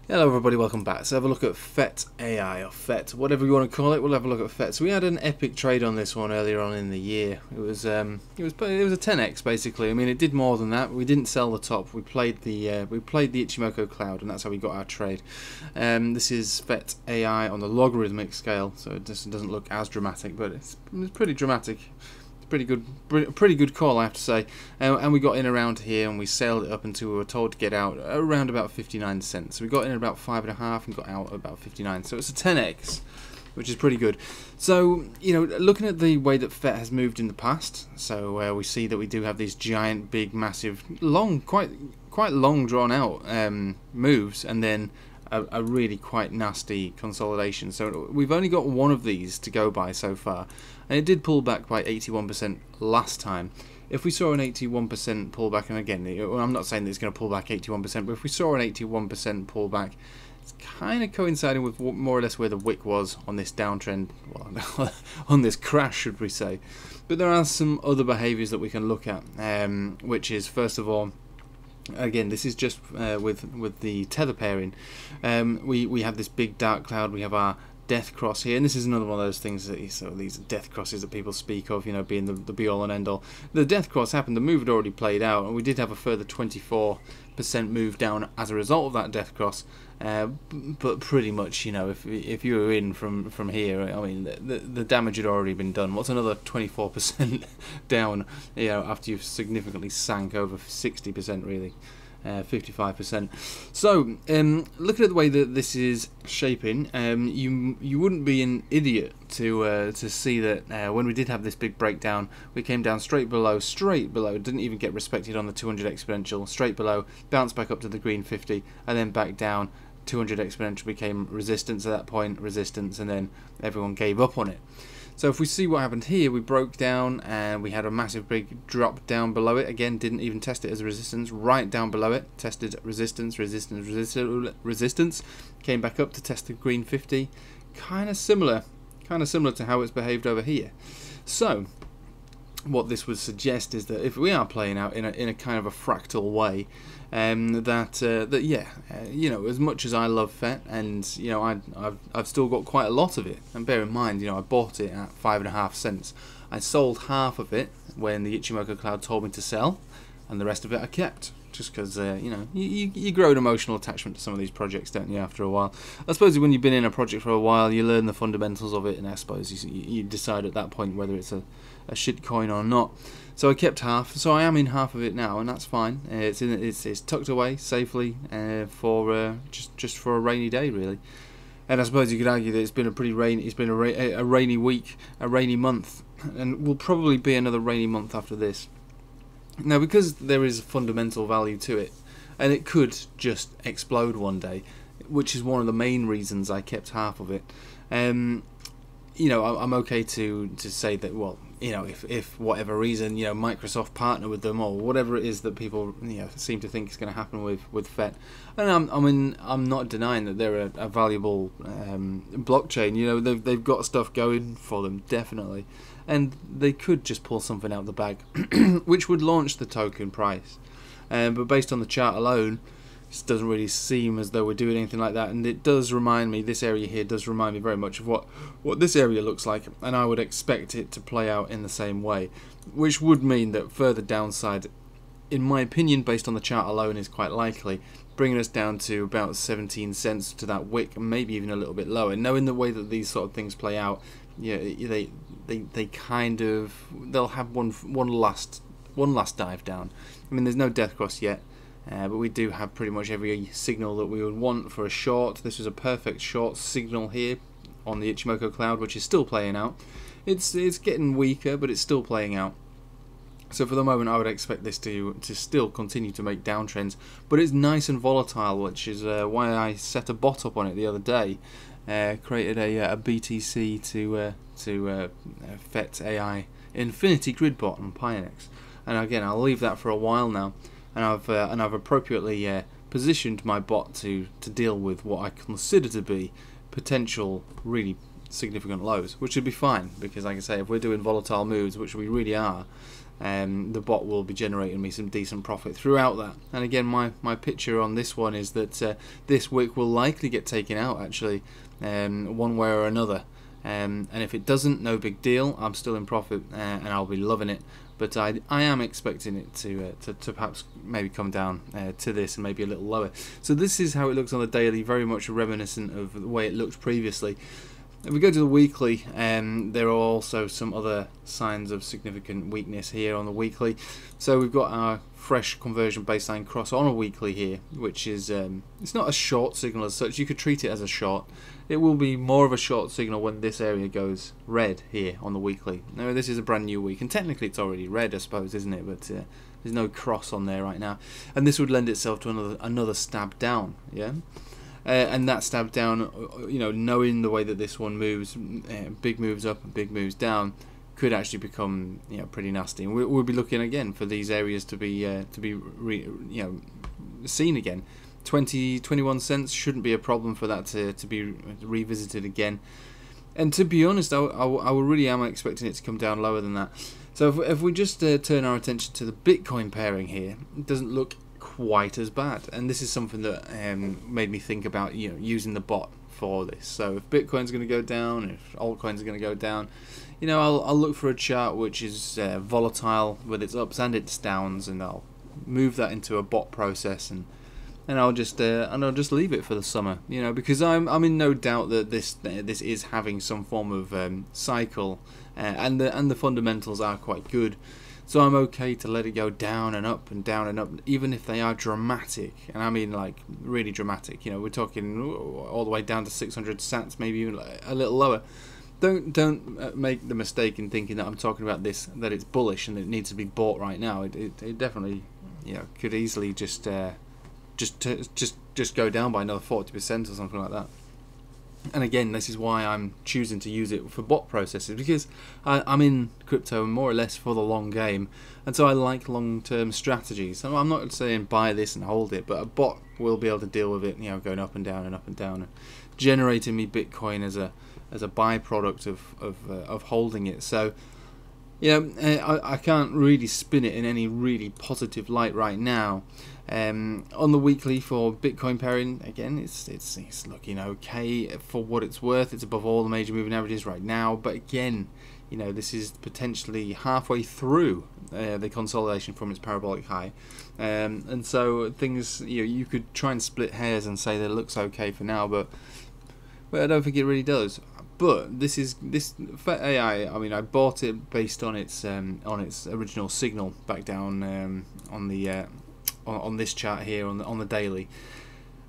Hello everybody, welcome back. So have a look at FET AI, or FET, whatever you want to call it. We'll have a look at FET. So we had an epic trade on this one earlier on in the year. It was a 10x basically. I mean, it did more than that. We didn't sell the top. We played the Ichimoku cloud, and that's how we got our trade. This is FET AI on the logarithmic scale, so it just doesn't look as dramatic, but it's pretty dramatic. Pretty good call, I have to say. And we got in around here and we sailed it up until we were told to get out around about 59 cents. So we got in at about 5.5 and got out at about 59. So it's a 10x, which is pretty good. So, you know, looking at the way that FET has moved in the past, so we see that we do have these giant, big, massive, long, quite long drawn out moves, and then a really quite nasty consolidation. So we've only got one of these to go by so far, and it did pull back by 81% last time. If we saw an 81% pullback, and again, I'm not saying that it's going to pull back 81%, but if we saw an 81% pullback, it's kind of coinciding with more or less where the wick was on this downtrend, well, on this crash, should we say. But there are some other behaviours that we can look at, which is, first of all, again, this is just with the tether pairing. We have this big dark cloud. We have our death cross here, and this is another one of those things that these death crosses that people speak of, you know, being the be all and end all. The death cross happened. The move had already played out, and we did have a further 24% move down as a result of that death cross. But pretty much, you know, if you were in from here, I mean, the damage had already been done. What's another 24% down, you know, after you've significantly sank over 60%, really, 55%. So, looking at the way that this is shaping, you wouldn't be an idiot to see that when we did have this big breakdown, we came down straight below, didn't even get respected on the 200 exponential, straight below, bounced back up to the green 50, and then back down. 200 exponential became resistance at that point, resistance, and then everyone gave up on it. So if we see what happened here, we broke down and we had a massive big drop down below it. Again, didn't even test it as a resistance. Right down below it, tested resistance, came back up to test the green 50. Kind of similar to how it's behaved over here. So what this would suggest is that if we are playing out in a kind of a fractal way, you know, as much as I love FET, and you know, I've still got quite a lot of it, and bear in mind, you know, I bought it at 5.5 cents. I sold half of it when the Ichimoku cloud told me to sell, and the rest of it I kept, just because you know, you grow an emotional attachment to some of these projects, don't you, after a while. I suppose when you've been in a project for a while, you learn the fundamentals of it, and I suppose you decide at that point whether it's a shit coin or not. So I kept half, so I am in half of it now, and that's fine. It's tucked away safely for just for a rainy day, really. And I suppose you could argue that it's been a pretty rainy, a rainy week, a rainy month, and will probably be another rainy month after this. Now, because there is fundamental value to it, and it could just explode one day, which is one of the main reasons I kept half of it. You know, I'm okay to say that, well, you know, if whatever reason, you know, Microsoft partner with them, or whatever it is that people, you know, seem to think is going to happen with FET, and I'm not denying that they're a valuable blockchain. You know, they've got stuff going for them, definitely, and they could just pull something out of the bag, which would launch the token price. But based on the chart alone, it doesn't really seem as though we're doing anything like that, and it does remind me, this area here does remind me very much of what this area looks like, and I would expect it to play out in the same way, which would mean that further downside, in my opinion, based on the chart alone, is quite likely, bringing us down to about 17 cents to that wick, and maybe even a little bit lower. Knowing the way that these sort of things play out, yeah, they kind of, they'll have one last dive down. I mean, there's no death cross yet. But we do have pretty much every signal that we would want for a short. This was a perfect short signal here on the Ichimoku cloud, which is still playing out. It's getting weaker, but it's still playing out. So for the moment, I would expect this to still continue to make downtrends. But it's nice and volatile, which is why I set a bot up on it the other day. Created a BTC to FET AI Infinity Grid Bot on Pionex. And again, I'll leave that for a while now. And I've appropriately positioned my bot to deal with what I consider to be potential really significant lows, which would be fine because, like I say, if we're doing volatile moves, which we really are, the bot will be generating me some decent profit throughout that. And again, my picture on this one is that this wick will likely get taken out actually, one way or another. And if it doesn't, no big deal. I'm still in profit, and I'll be loving it. But I am expecting it to perhaps maybe come down to this and maybe a little lower. So this is how it looks on the daily, very much reminiscent of the way it looked previously. If we go to the weekly, there are also some other signs of significant weakness here on the weekly. So we've got our fresh conversion baseline cross on a weekly here, which is it's not a short signal as such. You could treat it as a short. It will be more of a short signal when this area goes red here on the weekly. Now this is a brand new week, and technically it's already red, I suppose, isn't it? But there's no cross on there right now, and this would lend itself to another stab down, yeah. And that stab down, you know, knowing the way that this one moves, big moves up and big moves down, could actually become, you know, pretty nasty. And we'll be looking again for these areas to be seen again. 21 cents shouldn't be a problem for that to be revisited again. And to be honest, I really am expecting it to come down lower than that. So if we just turn our attention to the Bitcoin pairing here, it doesn't look quite as bad. And this is something that made me think about, you know, using the bot for this. So if Bitcoin's going to go down, if altcoins are going to go down, you know, I'll look for a chart which is volatile with its ups and its downs, and I'll move that into a bot process, and I'll just leave it for the summer, you know, because I'm in no doubt that this is having some form of cycle, and the fundamentals are quite good. So I'm okay to let it go down and up and down and up, even if they are dramatic, and I mean like really dramatic. You know, we're talking all the way down to 600 sats, maybe even a little lower. Don't make the mistake in thinking that I'm talking about this, that it's bullish and it needs to be bought right now. It definitely, you know, could easily just go down by another 40% or something like that. And again, this is why I'm choosing to use it for bot processes, because I'm in crypto more or less for the long game, and so I like long-term strategies. So I'm not saying buy this and hold it, but a bot will be able to deal with it, you know, going up and down and up and down, and generating me Bitcoin as a byproduct of holding it. So, you know, I can't really spin it in any really positive light right now. On the weekly for Bitcoin pairing, again, it's looking okay for what it's worth. It's above all the major moving averages right now, but again, you know, this is potentially halfway through the consolidation from its parabolic high, and so things, you know, you could try and split hairs and say that it looks okay for now, but I don't think it really does. But this FET AI. I mean, I bought it based on its original signal back down on this chart here on the daily,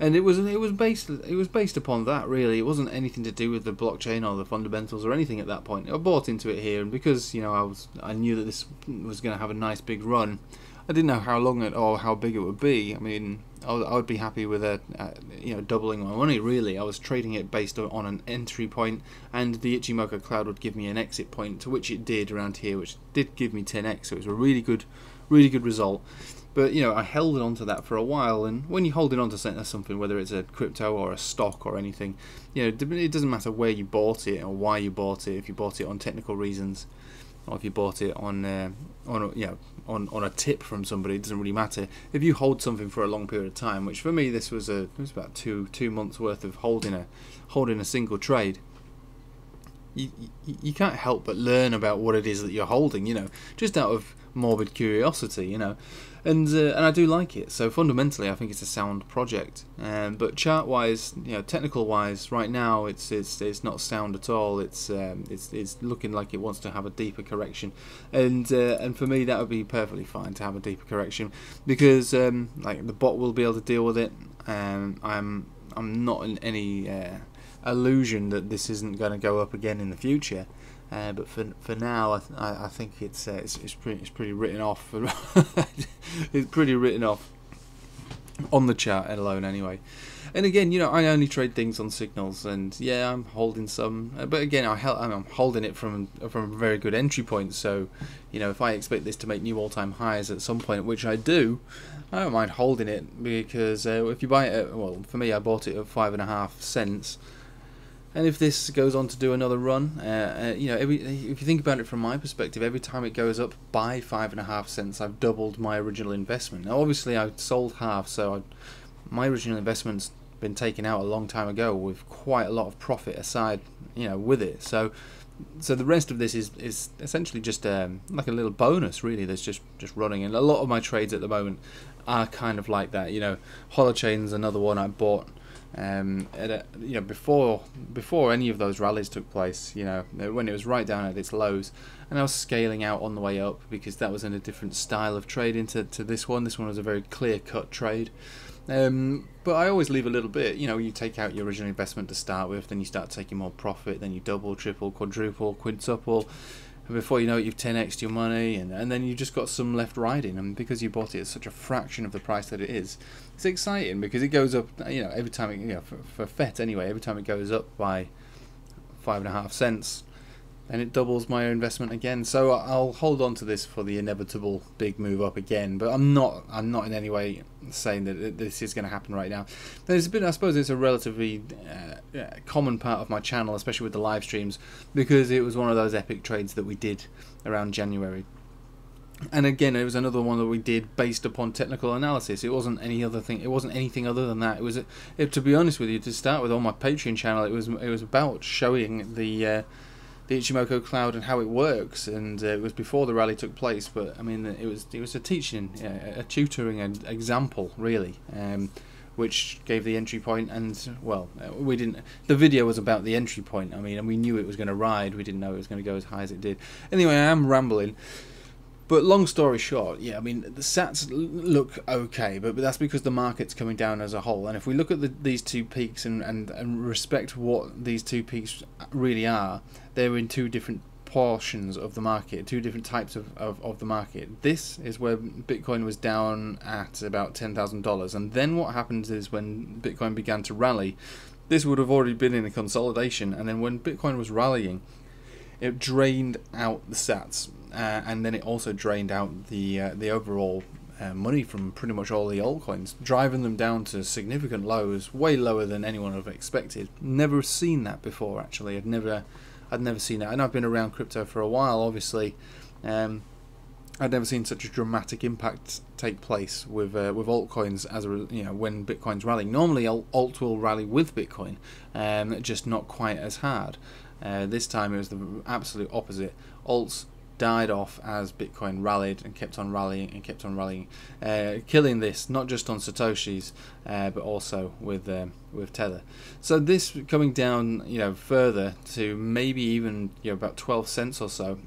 and it was based upon that, really. It wasn't anything to do with the blockchain or the fundamentals or anything at that point. I bought into it here, and because, you know, I knew that this was going to have a nice big run. I didn't know how long it or how big it would be. I mean, I would be happy with you know, doubling my money, really. I was trading it based on an entry point, and the Ichimoku cloud would give me an exit point, to which it did around here, which did give me 10x. So it was a really good result. But, you know, I held it onto that for a while, and when you hold it onto something, whether it's a crypto or a stock or anything, you know, it doesn't matter where you bought it or why you bought it. If you bought it on technical reasons, or if you bought it on a tip from somebody, it doesn't really matter. If you hold something for a long period of time, which for me this was about two months worth of holding a single trade, you can't help but learn about what it is that you're holding, you know, just out of morbid curiosity, you know, and I do like it. So fundamentally, I think it's a sound project. But chart wise, you know, technical wise, right now it's not sound at all. It's looking like it wants to have a deeper correction, and for me that would be perfectly fine to have a deeper correction, because like the bot will be able to deal with it. I'm not in any illusion that this isn't going to go up again in the future. But for now, I think it's pretty written off. It's pretty written off on the chart alone, anyway. And again, you know, I only trade things on signals, and yeah, I'm holding some. But again, I'm holding it from a very good entry point. So, you know, if I expect this to make new all-time highs at some point, which I do, I don't mind holding it, because if you buy it, well, for me, I bought it at 5.5 cents. And if this goes on to do another run, you know, if you think about it from my perspective, every time it goes up by 5.5 cents, I've doubled my original investment. Now, obviously, I sold half, so my original investment's been taken out a long time ago with quite a lot of profit aside, you know, with it. So the rest of this is essentially just like a little bonus, really. That's just running, and a lot of my trades at the moment are kind of like that. You know, Holochain's another one I bought. You know, before any of those rallies took place, you know, when it was right down at its lows, and I was scaling out on the way up because that was in a different style of trading to this one. This one was a very clear-cut trade. But I always leave a little bit. You know, you take out your original investment to start with, then you start taking more profit, then you double, triple, quadruple, quintuple. And before you know it, you've 10x'd your money, and then you've just got some left riding. And because you bought it at such a fraction of the price that it is, it's exciting because it goes up, you know, every time it, you know, for FET anyway, every time it goes up by 5.5 cents, and it doubles my investment again. So I'll hold on to this for the inevitable big move up again, but I'm not in any way saying that this is going to happen right now. There's a bit, I suppose it's a relatively common part of my channel, especially with the live streams, because it was one of those epic trades that we did around January. And again, it was another one that we did based upon technical analysis. It wasn't any other thing. It wasn't anything other than that. It was, to be honest with you, to start with, on my Patreon channel, it was about showing the Ichimoku cloud and how it works, and it was before the rally took place. But I mean, it was a teaching, a tutoring example, really, which gave the entry point. And well, we didn't. The video was about the entry point. I mean, and we knew it was going to ride. We didn't know it was going to go as high as it did. Anyway, I am rambling. But long story short, yeah, I mean, the sats look okay, but that's because the market's coming down as a whole. And if we look at these two peaks and respect what these two peaks really are, they're in two different portions of the market, two different types of the market. This is where Bitcoin was down at about $10,000. And then what happens is when Bitcoin began to rally, this would have already been in a consolidation. And then when Bitcoin was rallying, it drained out the sats, and then it also drained out the overall money from pretty much all the altcoins, driving them down to significant lows, way lower than anyone would have expected. Never seen that before, actually. I'd never seen that, and I've been around crypto for a while. Obviously, I'd never seen such a dramatic impact take place with altcoins as when Bitcoin's rallying. Normally, alt will rally with Bitcoin, just not quite as hard. This time it was the absolute opposite. Alts died off as Bitcoin rallied and kept on rallying and kept on rallying, killing this not just on Satoshis but also with Tether. So this coming down, further to maybe even about 12 cents or so,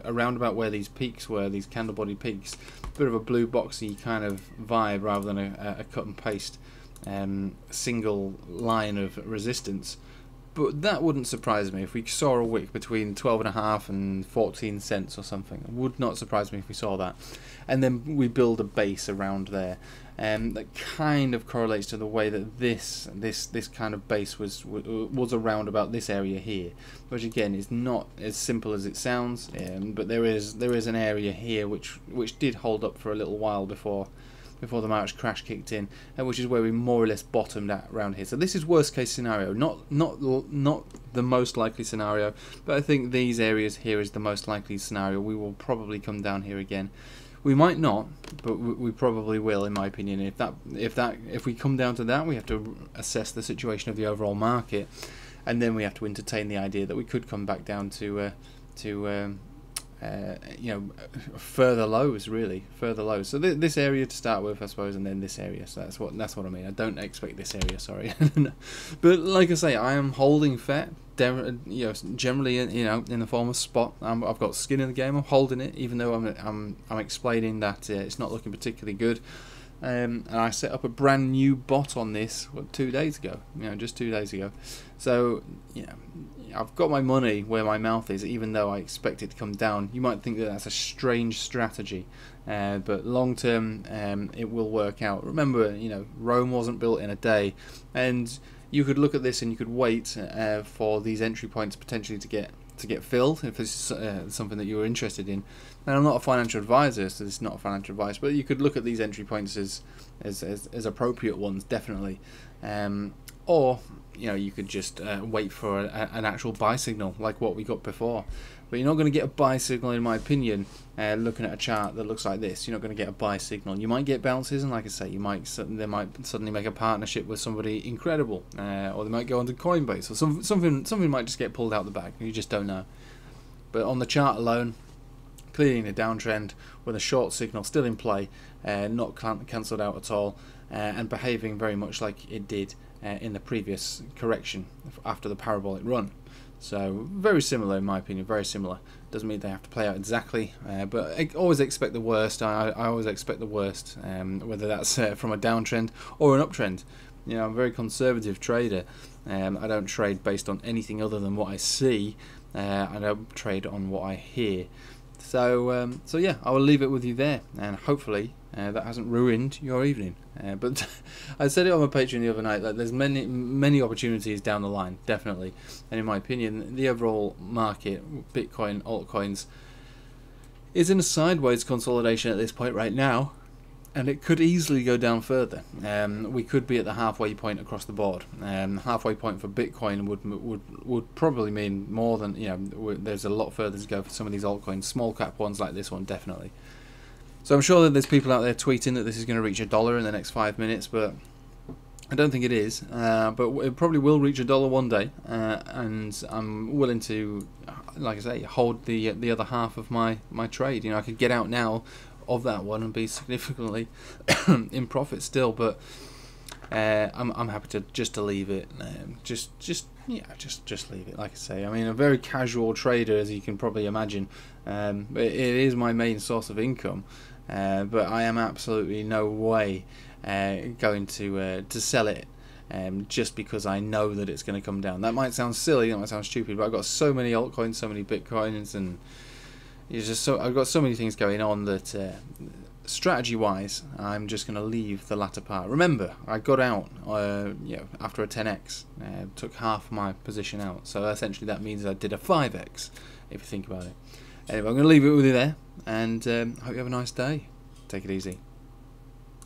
around about where these peaks were, these candle body peaks, bit of a blue boxy kind of vibe rather than a cut and paste single line of resistance. But that wouldn't surprise me if we saw a wick between 12.5 and 14 cents or something. It would not surprise me if we saw that. And then we build a base around there. That kind of correlates to the way that this kind of base was around about this area here, which again is not as simple as it sounds. But there is an area here which did hold up for a little while before the March crash kicked in, which is where we more or less bottomed at around here. So this is worst case scenario, not the most likely scenario, but I think these areas here is the most likely scenario. We will probably come down here again. We might not, but we probably will, in my opinion. If we come down to that, we have to assess the situation of the overall market, and then we have to entertain the idea that we could come back down to further lows, further lows. So this area to start with, I suppose, and then this area. So that's what I mean. I don't expect this area, sorry. But like I say, I am holding FET, generally, in the form of spot. I've got skin in the game. I'm holding it, even though I'm explaining that it's not looking particularly good. And I set up a brand new bot on this 2 days ago. Just 2 days ago. So I've got my money where my mouth is, even though I expect it to come down. You might think that that's a strange strategy, but long term, it will work out. Remember, Rome wasn't built in a day, and you could look at this and you could wait for these entry points potentially to get filled if it's something that you were interested in. And I'm not a financial advisor, so this is not financial advice, but you could look at these entry points as appropriate ones, definitely. Or you know, you could just wait for an actual buy signal like what we got before. But you're not going to get a buy signal, in my opinion, looking at a chart that looks like this. You're not going to get a buy signal. You might get bounces, and like I say, they might suddenly make a partnership with somebody incredible, or they might go onto Coinbase, or something might just get pulled out the bag. You just don't know. But on the chart alone, clearly in a downtrend with a short signal still in play, not cancelled out at all, and behaving very much like it did in the previous correction after the parabolic run. So very similar, in my opinion, very similar. Doesn't mean they have to play out exactly, but I always expect the worst. I always expect the worst, whether that's from a downtrend or an uptrend. You know, I'm a very conservative trader. I don't trade based on anything other than what I see. I don't trade on what I hear. So yeah, I will leave it with you there, and hopefully that hasn't ruined your evening. But I said it on my Patreon the other night that there's many opportunities down the line, definitely. And in my opinion, the overall market, Bitcoin, altcoins, is in a sideways consolidation at this point right now, and it could easily go down further. We could be at the halfway point across the board. Halfway point for Bitcoin would probably mean more than, you know, there's a lot further to go for some of these altcoins, small cap ones like this one, definitely. So I'm sure that there's people out there tweeting that this is going to reach $1 in the next 5 minutes, but I don't think it is. But it probably will reach $1 one day, and I'm willing to, like I say, hold the other half of my trade. You know, I could get out now of that one and be significantly in profit still, but I'm happy to just leave it. Just leave it. Like I say, I mean, a very casual trader, as you can probably imagine. It is my main source of income. But I am absolutely no way going to sell it just because I know that it's going to come down. That might sound silly, that might sound stupid, but I've got so many altcoins, so many bitcoins, and it's just I've got so many things going on that strategy-wise, I'm just going to leave the latter part. Remember, I got out you know, after a 10x, took half my position out, so essentially that means I did a 5x if you think about it. Anyway, I'm going to leave it with you there, and hope you have a nice day. Take it easy.